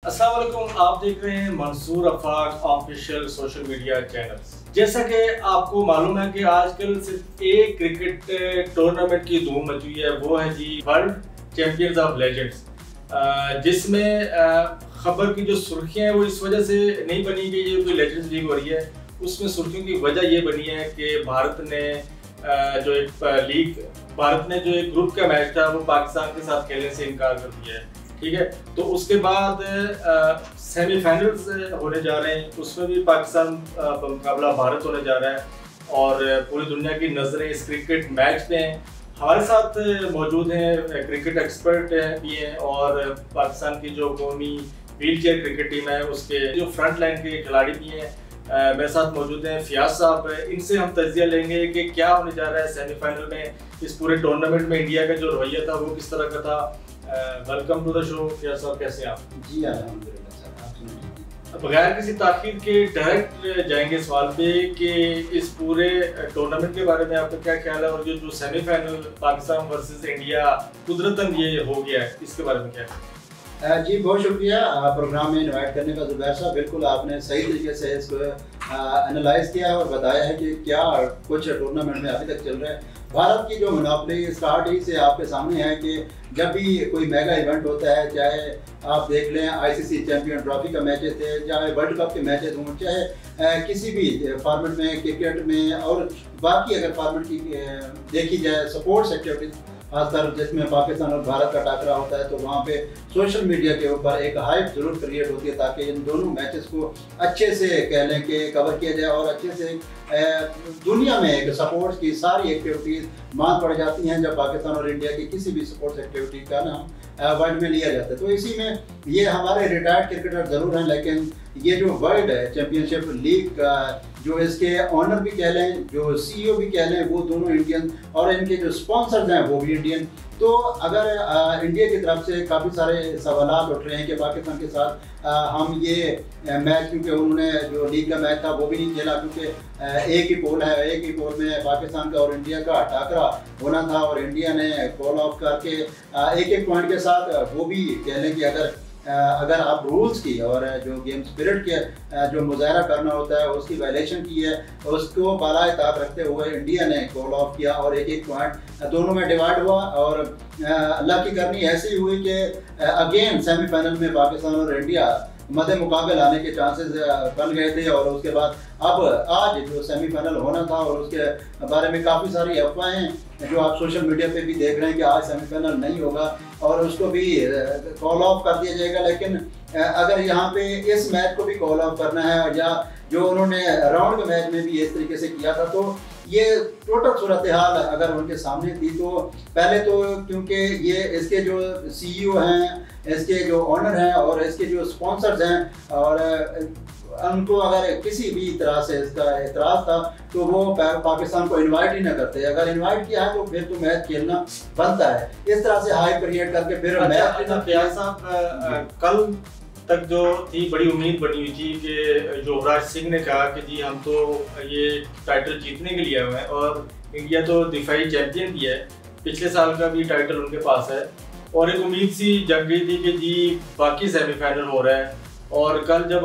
अस्सलाम वालेकुम, आप देख रहे हैं Mansoor Afaq official social media channel. जैसा कि आपको मालूम है कि आजकल सिर्फ एक क्रिकेट टूर्नामेंट की धूम मची है, वो है जी वर्ल्ड चैंपियंस ऑफ लेजेंड्स, जिसमें खबर की जो सुर्खियां हैं वो इस वजह से नहीं बनी कि ये कोई लेजेंड्स लीग हो रही है। उसमें सुर्खियों की वजह ये बनी है कि भारत ने जो एक ग्रुप का मैच था वो पाकिस्तान के साथ खेलने से इनकार कर दिया है। ठीक है, तो उसके बाद सेमीफाइनल्स होने जा रहे हैं, उसमें भी पाकिस्तान का मुकाबला भारत होने जा रहा है और पूरी दुनिया की नज़रें इस क्रिकेट मैच पे हैं। हमारे साथ मौजूद हैं क्रिकेट एक्सपर्ट भी हैं और पाकिस्तान की जो कौमी व्हील चेयर क्रिकेट टीम है उसके जो फ्रंट लाइन के खिलाड़ी भी हैं। मेरे साथ मौजूद हैं फियाज साहब। इनसे हम तज्जिया लेंगे कि क्या होने जा रहा है सेमीफाइनल में, इस पूरे टूर्नामेंट में इंडिया का जो रवैया था वो किस तरह का था। वेलकम टू द शो फियाज साहब, कैसे हैं आप? जी अल्हम्दुलिल्लाह सर, आप सुनाइए। बगैर किसी ताखीर के डायरेक्ट जाएंगे सवाल पे कि इस पूरे टूर्नामेंट के बारे में आपका क्या ख्याल है और जो सेमीफाइनल पाकिस्तान वर्सेस इंडिया कुदरतन ये हो गया है, इसके बारे में क्या है? जी बहुत शुक्रिया प्रोग्राम में इनवाइट करने का ज़ुबैर साहब। बिल्कुल आपने सही तरीके से इसको एनालाइज किया है और बताया है कि क्या कुछ टूर्नामेंट में अभी तक चल रहा है। भारत की जो मुनाफली स्टार्ट ही से आपके सामने है कि जब भी कोई मेगा इवेंट होता है, चाहे आप देख लें आईसीसी चैंपियन ट्रॉफी का मैचेस थे, चाहे वर्ल्ड कप के मैचेस हों, चाहे किसी भी फॉर्मेट में क्रिकेट में और बाकी अगर फॉर्मेट की देखी जाए स्पोर्ट्स एक्टिविटीज़, खासकर जिसमें पाकिस्तान और भारत का टकरा होता है, तो वहाँ पे सोशल मीडिया के ऊपर एक हाइप जरूर क्रिएट होती है ताकि इन दोनों मैचेस को अच्छे से कह लें कि कवर किया जाए और अच्छे से दुनिया में एक स्पोर्ट्स की सारी एक्टिविटीज़ मांग पड़ जाती हैं जब पाकिस्तान और इंडिया की किसी भी स्पोर्ट्स एक्टिविटी का नाम वर्ल्ड में लिया जाता है। तो इसी में ये हमारे रिटायर्ड क्रिकेटर ज़रूर हैं, लेकिन ये जो वर्ल्ड चैंपियनशिप लीग का जो इसके ऑनर भी कह लें, जो सीईओ भी कह लें, वो दोनों इंडियन और इनके जो स्पॉन्सर्स हैं वो भी इंडियन। तो अगर इंडिया की तरफ से काफ़ी सारे सवाल उठ रहे हैं कि पाकिस्तान के साथ हम ये मैच, क्योंकि उन्होंने जो लीग का मैच था वो भी नहीं खेला क्योंकि एक ही पोल है, एक ही पोल में पाकिस्तान का और इंडिया का टकरा होना था और इंडिया ने कॉल ऑफ करके एक एक पॉइंट के साथ वो भी कह लें कि अगर आप रूल्स की और जो गेम स्पिरिट के जो मुजाहरा करना होता है उसकी वायलेशन की है, उसको बालाए ताक रखते हुए इंडिया ने कॉल ऑफ किया और एक एक पॉइंट दोनों में डिवाइड हुआ और अल्लाह की करनी ऐसी हुई कि अगेन सेमीफाइनल में पाकिस्तान और इंडिया मद्दे मुकाबले आने के चांसेस बन गए थे। और उसके बाद अब आज जो सेमीफाइनल होना था और उसके बारे में काफ़ी सारी अफवाहें जो आप सोशल मीडिया पे भी देख रहे हैं कि आज सेमीफाइनल नहीं होगा और उसको भी कॉल ऑफ कर दिया जाएगा। लेकिन अगर यहाँ पे इस मैच को भी कॉल ऑफ करना है या जो उन्होंने राउंड के मैच में भी इस तरीके से किया था, तो ये टोटल सूरत हाल अगर उनके सामने थी तो पहले तो क्योंकि ये इसके जो सीईओ हैं, इसके जो ऑनर हैं और इसके जो स्पॉन्सर्स हैं और उनको अगर किसी भी तरह से इसका एतराज़ था तो वो पाकिस्तान को इनवाइट ही ना करते। अगर इनवाइट किया है तो फिर तो मैच खेलना बनता है। इस तरह से हाइप क्रिएट करके फिर फियाज साहब, कल तक जो थी बड़ी उम्मीद बनी हुई थी कि युवराज सिंह ने कहा कि जी हम तो ये टाइटल जीतने के लिए आए हैं और इंडिया तो दिफाई चैंपियन भी है, पिछले साल का भी टाइटल उनके पास है और एक उम्मीद सी जग गई थी कि जी बाकी सेमीफाइनल हो रहा है। और कल जब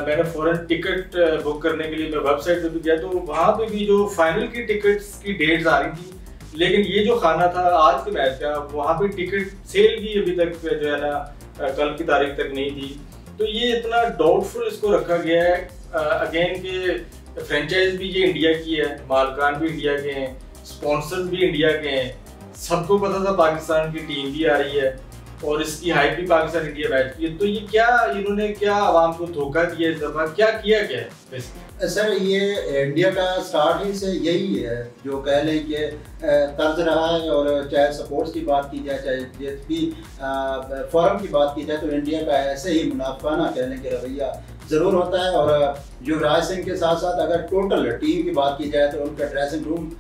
मैंने फ़ौरन टिकट बुक करने के लिए मैं वेबसाइट पे भी गया तो वहाँ पे भी जो फाइनल की टिकट्स की डेट्स आ रही थी, लेकिन ये जो खाना था आज के मैच का वहाँ पे टिकट सेल भी अभी तक जो है ना कल की तारीख तक नहीं थी। तो ये इतना डाउटफुल इसको रखा गया है अगेन कि फ्रेंचाइज भी ये इंडिया की है, मालकान भी इंडिया के हैं, स्पॉन्सर्स भी इंडिया के हैं, सबको पता था पाकिस्तान की टीम भी आ रही है और इसकी हाइप भी पाकिस्तान इंडिया मैच की है। तो ये क्या इन्होंने क्या आवाम को धोखा दिया, इस दफा क्या किया गया है? सर ये इंडिया का स्टार्ट ही से यही है जो कह लें कि तर्ज रहा है और चाहे सपोर्ट्स की बात की जाए, चाहे जिस भी फॉरम की बात की जाए, तो इंडिया का ऐसे ही मुनाफाना कह लें कि रवैया ज़रूर होता है। और युवराज सिंह के साथ साथ अगर टोटल टीम की बात की जाए तो उनका ड्रेसिंग रूम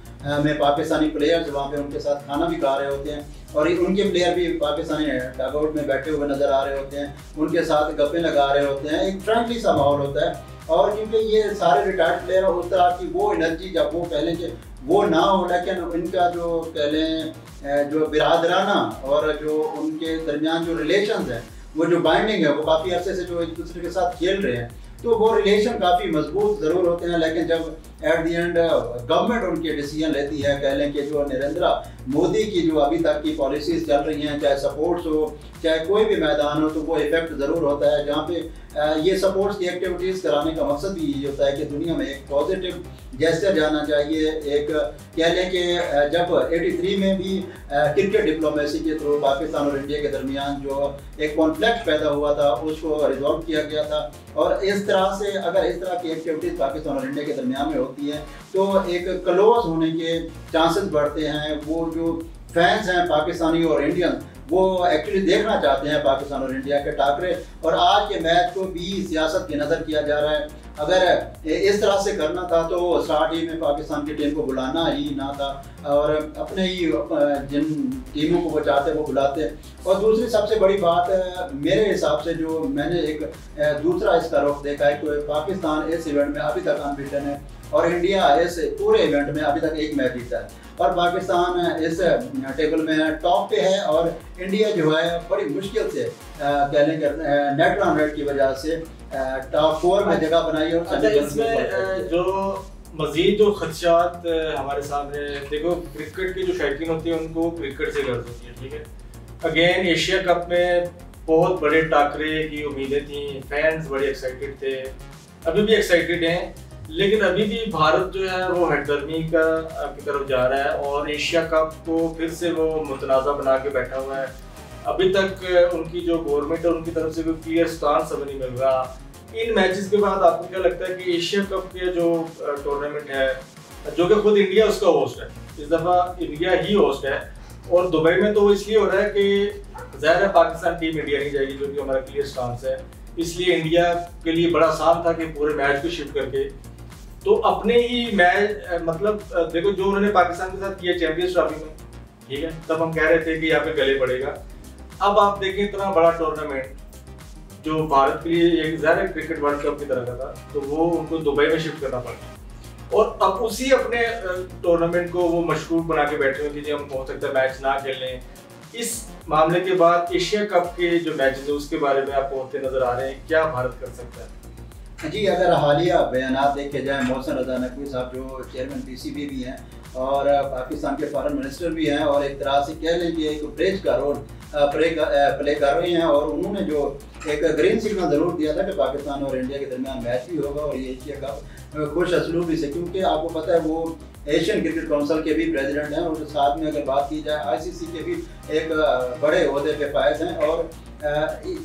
में पाकिस्तानी प्लेयर्स वहाँ पे उनके साथ खाना भी खा रहे होते हैं और उनके प्लेयर भी पाकिस्तानी डगआउट में बैठे हुए नज़र आ रहे होते हैं, उनके साथ गप्पे लगा रहे होते हैं, एक फ्रेंडली सा माहौल होता है। और क्योंकि ये सारे रिटायर्ड प्लेयर उस तरह की वो एनर्जी जब वो कह लें कि वो ना हो, लेकिन इनका जो कह लें जो बिरादराना और जो उनके दरमियान जो रिलेशंस हैं वो जो बाइंडिंग है वो काफ़ी अरसे से जो एक दूसरे के साथ खेल रहे हैं, तो वो रिलेशन काफ़ी मजबूत ज़रूर होते हैं। लेकिन जब एट दी एंड गवर्नमेंट उनके डिसीजन लेती है, कह लें कि जो नरेंद्र मोदी की जो अभी तक की पॉलिसीज़ चल रही हैं, चाहे सपोर्ट्स हो चाहे कोई भी मैदान हो, तो वो इफेक्ट ज़रूर होता है। जहाँ पे ये सपोर्ट्स की एक्टिविटीज़ कराने का मकसद भी यही होता है कि दुनिया में एक पॉजिटिव जेस्चर जाना चाहिए। एक कह लें कि जब 83 में भी क्रिकेट डिप्लोमेसी के थ्रू पाकिस्तान और इंडिया के दरमियान जो एक कॉन्फ्लिक्ट पैदा हुआ था उसको रिजॉल्व किया गया था। और इस तरह से अगर इस तरह की एक्टिविटीज़ पाकिस्तान और इंडिया के दरमियान में होती हैं तो एक क्लोज होने के चांसेस बढ़ते हैं। वो जो फैंस हैं पाकिस्तानी और इंडियन वो एक्चुअली देखना चाहते हैं पाकिस्तान और इंडिया के टाकरे, और आज के मैच को भी सियासत की नज़र किया जा रहा है। अगर इस तरह से करना था तो स्टार्ट ही में पाकिस्तान की टीम को बुलाना ही ना था और अपने ही जिन टीमों को वो चाहते वो बुलाते। और दूसरी सबसे बड़ी बात मेरे हिसाब से जो मैंने एक दूसरा इसका रुख देखा है कि पाकिस्तान इस इवेंट में अभी तक अनबीटन है और इंडिया इस पूरे इवेंट में अभी तक एक मैच जीता है, और पाकिस्तान इस टेबल में टॉप पे है और इंडिया जो है बड़ी मुश्किल से कह लें नेट रन रेट की वजह से टॉप 4 में जगह बनाई। और इसमें जो मजीद जो खदशात हमारे सामने, देखो क्रिकेट की जो शौकीन होती है उनको क्रिकेट से गर्ज होती है, ठीक है। अगेन एशिया कप में बहुत बड़े टाकरे की उम्मीदें थी, फैंस बड़े एक्साइटेड थे, अभी भी एक्साइटेड हैं, लेकिन अभी भी भारत जो है वो हटदर्मी की तरफ जा रहा है और एशिया कप को फिर से वो मुतनाज़ा बना के बैठा हुआ है। अभी तक उनकी जो गवर्नमेंट है उनकी तरफ से कोई क्लियर स्टांस हमें नहीं मिल रहा। इन मैचेस के बाद आपको क्या लगता है कि एशिया कप के जो टूर्नामेंट है, जो कि खुद इंडिया उसका होस्ट है, इस दफ़ा इंडिया ही होस्ट है, और दुबई में तो वो इसलिए हो रहा है कि ज़ाहिर है पाकिस्तान टीम इंडिया नहीं जाएगी, जो कि हमारा क्लियर स्टांस है, इसलिए इंडिया के लिए बड़ा आसान था कि पूरे मैच को शिफ्ट करके तो अपने ही मैच, मतलब देखो जो उन्होंने पाकिस्तान के साथ किया चैंपियंस ट्रॉफी में, ठीक है, तब हम कह रहे थे कि यहाँ पे गले पड़ेगा। अब आप देखें इतना बड़ा टूर्नामेंट जो भारत के लिए एक ज़ाहिर क्रिकेट वर्ल्ड कप की तरह का था, तो वो उनको दुबई में शिफ्ट करना पड़ा और अब उसी अपने टूर्नामेंट को वो मशकूक बना के बैठे हुए कि हम हो सकता है मैच ना खेल लें। इस मामले के बाद एशिया कप के जो मैचेस है उसके बारे में आपको होते नजर आ रहे हैं, क्या भारत कर सकता है? जी, अगर हालिया बयानात देखे जाए, मोहसिन रजा नकवी साहब जो चेयरमैन पीसीबी भी हैं और पाकिस्तान के फॉरेन मिनिस्टर भी हैं और एक तरह से कह लें कि एक ब्रिज का रोल प्ले कर रहे हैं, और उन्होंने जो एक ग्रीन सिग्नल ज़रूर दिया था कि पाकिस्तान और इंडिया के दरमियान मैच भी होगा और ये एशिया कप खुश असलूबी से, क्योंकि आपको पता है वो एशियन क्रिकेट काउंसिल के भी प्रेसिडेंट हैं और साथ में अगर बात की जाए आईसीसी के भी एक बड़े ओहदे पे फायज हैं। और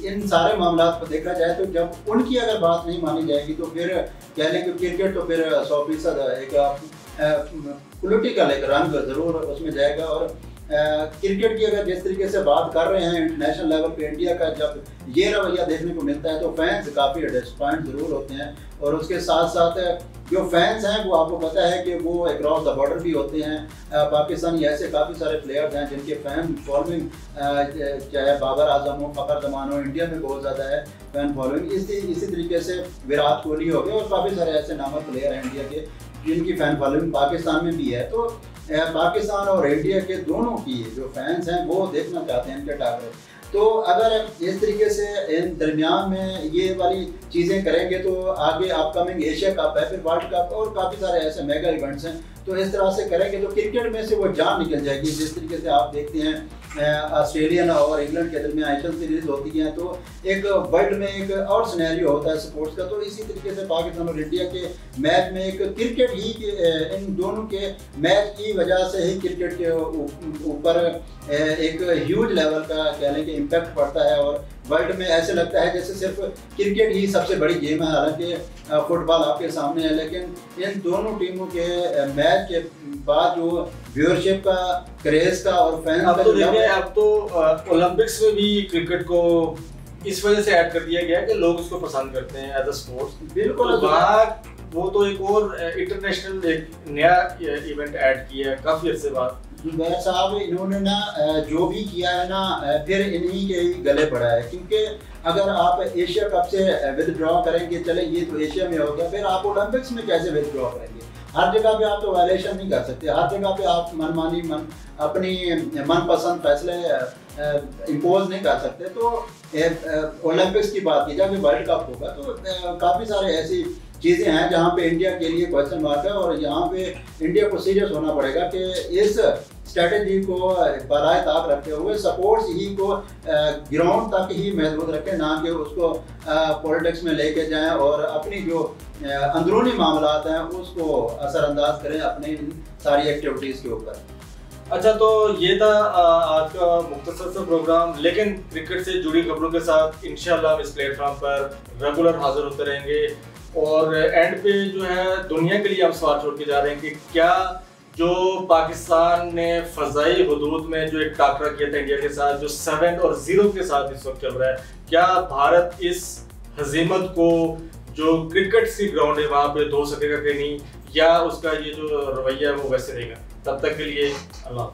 इन सारे मामला को देखा जाए तो जब उनकी अगर बात नहीं मानी जाएगी तो फिर कह लें कि क्रिकेट तो फिर 100% एक पॉलिटिकल एक रंग ज़रूर उसमें जाएगा। और क्रिकेट की अगर जिस तरीके से बात कर रहे हैं इंटरनेशनल लेवल पे इंडिया का जब ये रवैया देखने को मिलता है तो फैंस काफ़ी डिसअपॉइंट ज़रूर होते हैं, और उसके साथ साथ जो फैंस हैं वो आपको पता है कि वो अक्रॉस द बॉर्डर भी होते हैं। पाकिस्तानी ऐसे काफ़ी सारे प्लेयर्स हैं जिनके फैन फॉलोइंग चाहे बाबर आजम हो, फ़खर जमान हो, इंडिया में बहुत ज़्यादा है फैन फॉलोइंग। इसी तरीके से विराट कोहली हो गए और काफ़ी सारे ऐसे नामवर प्लेयर हैं इंडिया के जिनकी फ़ैन फॉलोइंग पाकिस्तान में भी है। तो पाकिस्तान और इंडिया के दोनों की जो फैंस हैं वो देखना चाहते हैं इनके टाकरे। तो अगर इस तरीके से इन दरमियान में ये वाली चीज़ें करेंगे तो आगे अपकमिंग एशिया कप है, फिर वर्ल्ड कप और काफ़ी सारे ऐसे मेगा इवेंट्स हैं, तो इस तरह से करेंगे तो क्रिकेट में से वो जान निकल जाएगी। जिस तरीके से आप देखते हैं ऑस्ट्रेलियन और इंग्लैंड के दरमियान आईपीएल सीरीज होती हैं तो एक वर्ल्ड में एक और सिनेरियो होता है स्पोर्ट्स का, तो इसी तरीके से पाकिस्तान और इंडिया के मैच में एक क्रिकेट ही इन दोनों के मैच की वजह से ही क्रिकेट के ऊपर एक ह्यूज लेवल का कह लें कि इम्पैक्ट पड़ता है और वर्ल्ड में ऐसे लगता है जैसे सिर्फ क्रिकेट ही सबसे बड़ी गेम है। हालांकि फुटबॉल आपके सामने है, लेकिन इन दोनों टीमों के मैच के बाद जो व्यूअरशिप का, क्रेज का और फैन का तो देखिए अब तो ओलंपिक्स में भी क्रिकेट को इस वजह से ऐड कर दिया गया है कि लोग उसको पसंद करते हैं एज अ स्पोर्ट्स। बिल्कुल वो तो एक और इंटरनेशनल एक नया इवेंट ऐड किया है काफी अर्से बाद। जुबैर साहब इन्होंने ना जो भी किया है ना फिर इन्हीं के ही गले पड़ा है, क्योंकि अगर आप एशिया कप से विदड्रॉ करेंगे, चले ये तो एशिया में हो गया, फिर आप ओलंपिक्स में कैसे विदड्रॉ करेंगे? हर जगह पे आप तो वायलेशन नहीं कर सकते, हर जगह पे आप मनमानी अपनी मनपसंद फैसले इम्पोज नहीं कर सकते। तो ओलंपिक्स की बात की जाए, वर्ल्ड कप होगा, तो काफ़ी सारे ऐसी चीज़ें हैं जहाँ पे इंडिया के लिए क्वेश्चन मार्क है, और यहाँ पे इंडिया को सीरियस होना पड़ेगा कि इस स्ट्रेटेजी को बराए ताक रखते हुए सपोर्ट्स ही को ग्राउंड तक ही महदूद रखें, ना कि उसको पॉलिटिक्स में लेके जाएं और अपनी जो अंदरूनी मामलात हैं उसको असरअंदाज करें अपनी सारी एक्टिविटीज़ के ऊपर। अच्छा, तो ये था आज का मुख्तसर सा प्रोग्राम, लेकिन क्रिकेट से जुड़ी खबरों के साथ इंशाल्लाह हम इस प्लेटफॉर्म पर रेगुलर हाजिर होते रहेंगे। और एंड पे जो है दुनिया के लिए हम सवाल छोड़ के जा रहे हैं कि क्या जो पाकिस्तान ने फ़ज़ाई हुदूद में जो एक टाकरा किया था इंडिया के साथ, जो 7-0 के साथ इस वक्त चल रहा है, क्या भारत इस हजीमत को जो क्रिकेट की ग्राउंड है वहाँ पे धो सकेगा कि नहीं, या उसका ये जो रवैया है वो वैसे रहेगा? तब तक के लिए अल्लाह।